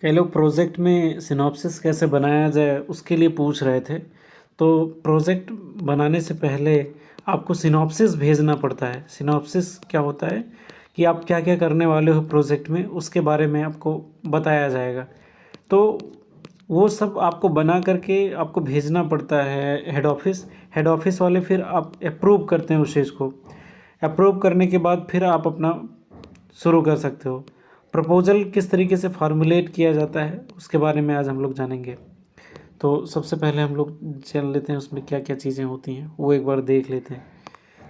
कई लोग प्रोजेक्ट में सिनॉप्सिस कैसे बनाया जाए उसके लिए पूछ रहे थे। तो प्रोजेक्ट बनाने से पहले आपको सिनॉप्सिस भेजना पड़ता है। सिनॉप्सिस क्या होता है कि आप क्या क्या करने वाले हो प्रोजेक्ट में, उसके बारे में आपको बताया जाएगा। तो वो सब आपको बना करके आपको भेजना पड़ता है हेड ऑफिस। हेड ऑफिस वाले फिर आप अप्रूव करते हैं उस चीज़ को। अप्रूव करने के बाद फिर आप अपना शुरू कर सकते हो। प्रपोज़ल किस तरीके से फार्मूलेट किया जाता है उसके बारे में आज हम लोग जानेंगे। तो सबसे पहले हम लोग जान लेते हैं उसमें क्या क्या चीज़ें होती हैं, वो एक बार देख लेते हैं।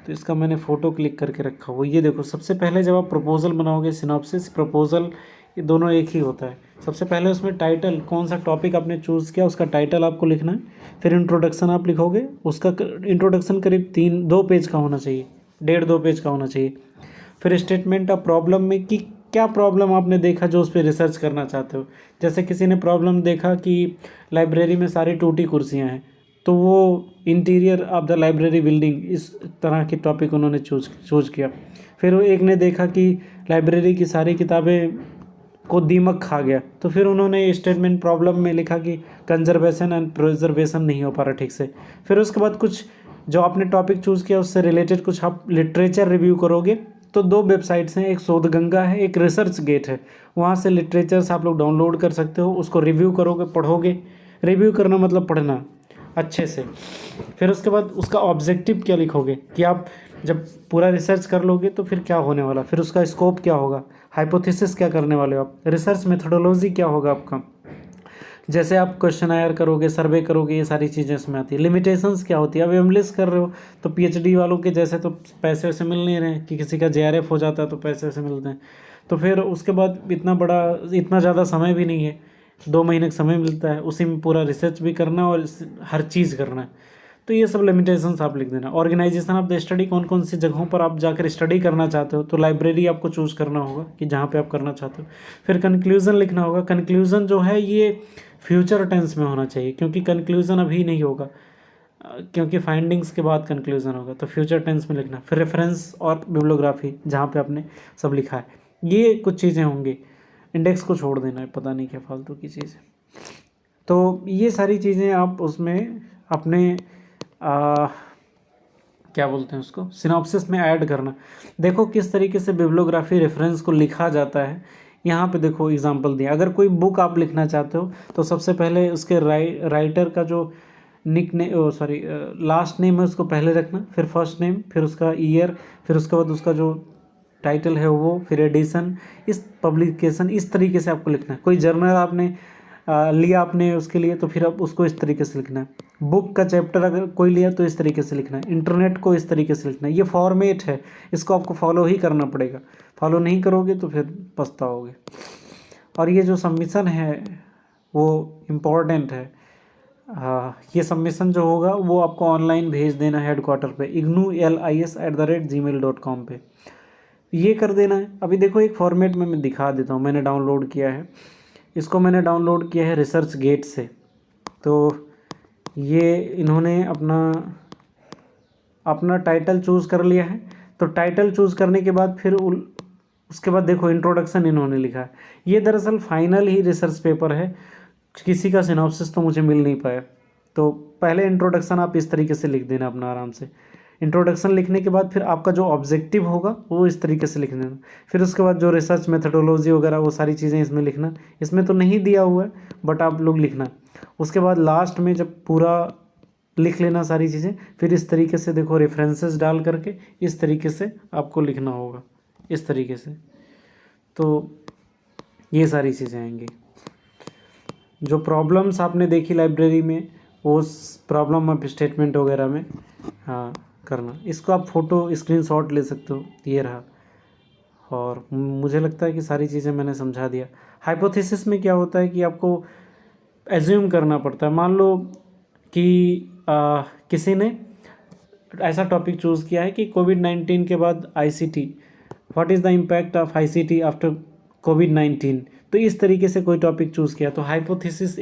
तो इसका मैंने फ़ोटो क्लिक करके रखा हुआ, ये देखो। सबसे पहले जब आप प्रपोज़ल बनाओगे, सिनॉप्सिस प्रपोज़ल ये दोनों एक ही होता है। सबसे पहले उसमें टाइटल, कौन सा टॉपिक आपने चूज़ किया उसका टाइटल आपको लिखना है। फिर इंट्रोडक्शन आप लिखोगे, उसका इंट्रोडक्शन करीब 2 पेज का होना चाहिए, 1.5-2 पेज का होना चाहिए। फिर स्टेटमेंट ऑफ प्रॉब्लम में कि क्या प्रॉब्लम आपने देखा जो उस पर रिसर्च करना चाहते हो। जैसे किसी ने प्रॉब्लम देखा कि लाइब्रेरी में सारी टूटी कुर्सियां हैं, तो वो interior of the library building, इस तरह के टॉपिक उन्होंने चूज किया। फिर वो एक ने देखा कि लाइब्रेरी की सारी किताबें को दीमक खा गया, तो फिर उन्होंने स्टेटमेंट प्रॉब्लम में लिखा कि कंजर्वेशन एंड प्रिजर्वेशन नहीं हो पा रहा ठीक से। फिर उसके बाद कुछ जो आपने टॉपिक चूज़ किया उससे रिलेटेड कुछ आप लिटरेचर रिव्यू करोगे। तो 2 वेबसाइट्स हैं, एक शोधगंगा है, एक रिसर्च गेट है। वहाँ से लिटरेचर्स आप लोग डाउनलोड कर सकते हो, उसको रिव्यू करोगे, पढ़ोगे। रिव्यू करना मतलब पढ़ना अच्छे से। फिर उसके बाद उसका ऑब्जेक्टिव क्या लिखोगे कि आप जब पूरा रिसर्च कर लोगे तो फिर क्या होने वाला, फिर उसका स्कोप क्या होगा, हाइपोथेसिस क्या करने वाले हो आप, रिसर्च मेथोडोलॉजी क्या होगा आपका। जैसे आप क्वेश्चनायर करोगे, सर्वे करोगे, ये सारी चीज़ें इसमें आती है। लिमिटेशंस क्या होती है, अब एमलिस कर रहे हो तो पीएचडी वालों के जैसे तो पैसे वैसे मिल नहीं रहे कि किसी का जेआरएफ हो जाता है तो पैसे वैसे मिलते हैं। तो फिर उसके बाद इतना ज़्यादा समय भी नहीं है, 2 महीने का समय मिलता है, उसी में पूरा रिसर्च भी करना और हर चीज़ करना है। तो ये सब लिमिटेशंस आप लिख देना। ऑर्गेनाइजेशन ऑफ द स्टडी, कौन कौन सी जगहों पर आप जाकर स्टडी करना चाहते हो, तो लाइब्रेरी आपको चूज़ करना होगा कि जहाँ पे आप करना चाहते हो। फिर कंक्लूज़न लिखना होगा। कंक्लूज़न जो है ये फ्यूचर टेंस में होना चाहिए, क्योंकि कंक्लूज़न अभी नहीं होगा, क्योंकि फाइंडिंग्स के बाद कंक्लूज़न होगा, तो फ्यूचर टेंस में लिखना। फिर रेफरेंस और बिब्लियोग्राफी जहाँ पे आपने सब लिखा है, ये कुछ चीज़ें होंगी। इंडेक्स को छोड़ देना है, पता नहीं क्या फालतू की चीज़ है। तो ये सारी चीज़ें आप उसमें अपने क्या बोलते हैं उसको, सिनॉप्सिस में ऐड करना। देखो किस तरीके से बिब्लियोग्राफी रेफरेंस को लिखा जाता है। यहाँ पे देखो एग्जांपल दिया। अगर कोई बुक आप लिखना चाहते हो तो सबसे पहले उसके राइटर का जो लास्ट नेम है उसको पहले रखना, फिर फर्स्ट नेम, फिर उसका ईयर, फिर उसके बाद उसका जो टाइटल है वो, फिर एडिशन, इस पब्लिकेशन, इस तरीके से आपको लिखना है। कोई जर्नल आपने लिया आपने उसके लिए, तो फिर अब उसको इस तरीके से लिखना है। बुक का चैप्टर अगर कोई लिया तो इस तरीके से लिखना है। इंटरनेट को इस तरीके से लिखना है। ये फॉर्मेट है, इसको आपको फॉलो ही करना पड़ेगा। फॉलो नहीं करोगे तो फिर पछताओगे। और ये जो सबमिशन है वो इम्पोर्टेंट है। ये सबमिशन जो होगा वो आपको ऑनलाइन भेज देना है हेडक्वार्टर पे, ignulis@gmail.com पे। ये कर देना है। अभी देखो एक फॉर्मेट में मैं दिखा देता हूँ, मैंने डाउनलोड किया है। इसको मैंने डाउनलोड किया है रिसर्च गेट से। तो ये इन्होंने अपना टाइटल चूज़ कर लिया है। तो टाइटल चूज़ करने के बाद फिर उसके बाद देखो इंट्रोडक्शन इन्होंने लिखा है। ये दरअसल फाइनल ही रिसर्च पेपर है, किसी का सिनॉप्सिस तो मुझे मिल नहीं पाया। तो पहले इंट्रोडक्शन आप इस तरीके से लिख देना अपना आराम से। इंट्रोडक्शन लिखने के बाद फिर आपका जो ऑब्जेक्टिव होगा वो इस तरीके से लिख देना। फिर उसके बाद जो रिसर्च मेथोडोलॉजी वगैरह वो सारी चीज़ें इसमें लिखना। इसमें तो नहीं दिया हुआ है बट आप लोग लिखना। उसके बाद लास्ट में जब पूरा लिख लेना सारी चीज़ें, फिर इस तरीके से देखो रेफरेंसेस डाल करके इस तरीके से आपको लिखना होगा, इस तरीके से। तो ये सारी चीज़ें आएंगी। जो प्रॉब्लम्स आपने देखी लाइब्रेरी में, वो प्रॉब्लम आप स्टेटमेंट वगैरह में करना। इसको आप फ़ोटो स्क्रीनशॉट ले सकते हो, ये रहा। और मुझे लगता है कि सारी चीज़ें मैंने समझा दिया। हाइपोथेसिस में क्या होता है कि आपको एज्यूम करना पड़ता है। मान लो कि किसी ने ऐसा टॉपिक चूज़ किया है कि कोविड-19 के बाद ICT, what is the impact of ICT after COVID. तो इस तरीके से कोई टॉपिक चूज़ किया, तो हाइपोथेसिस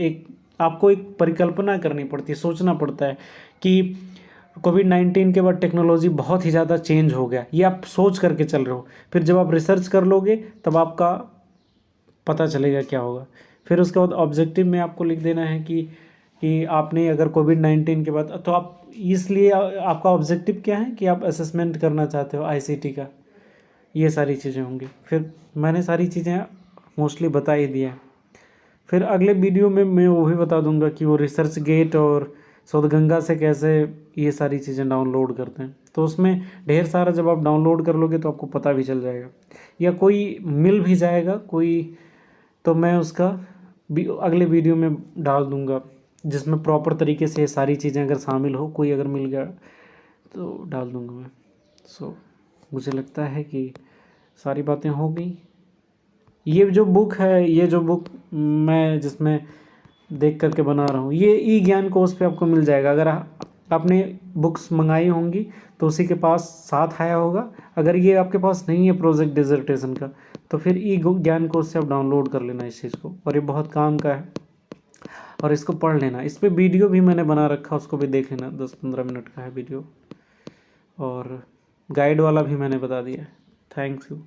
आपको एक परिकल्पना करनी पड़ती है, सोचना पड़ता है कि कोविड-19 के बाद टेक्नोलॉजी बहुत ही ज़्यादा चेंज हो गया, ये आप सोच करके चल रहे हो। फिर जब आप रिसर्च कर लोगे तब आपका पता चलेगा क्या होगा। फिर उसके बाद ऑब्जेक्टिव में आपको लिख देना है कि आपने अगर कोविड-19 के बाद तो आप इसलिए आपका ऑब्जेक्टिव क्या है कि आप असेसमेंट करना चाहते हो आईसीटी का, ये सारी चीज़ें होंगी। फिर मैंने सारी चीज़ें मोस्टली बता ही दिया है। फिर अगले वीडियो में मैं वो भी बता दूंगा कि वो रिसर्च गेट और शोधगंगा से कैसे ये सारी चीज़ें डाउनलोड करते हैं। तो उसमें ढेर सारा जब आप डाउनलोड कर लोगे तो आपको पता भी चल जाएगा, या कोई मिल भी जाएगा कोई, तो मैं उसका अगले वीडियो में डाल दूंगा जिसमें प्रॉपर तरीके से ये सारी चीज़ें अगर शामिल हो, कोई अगर मिल गया तो डाल दूंगा मैं। मुझे लगता है कि सारी बातें हो गई। ये जो बुक है, ये जो बुक मैं जिसमें देख करके बना रहा हूँ, ये ई ज्ञान कोश पे आपको मिल जाएगा। अगर आपने बुक्स मंगाई होंगी तो उसी के पास साथ आया होगा। अगर ये आपके पास नहीं है प्रोजेक्ट डिसर्टेशन का, तो फिर ई ज्ञान कोश से आप डाउनलोड कर लेना इस चीज़ को, और ये बहुत काम का है और इसको पढ़ लेना। इस पर वीडियो भी मैंने बना रखा, उसको भी देख लेना, 10-15 मिनट का है वीडियो, और गाइड वाला भी मैंने बता दिया है। Thanks you.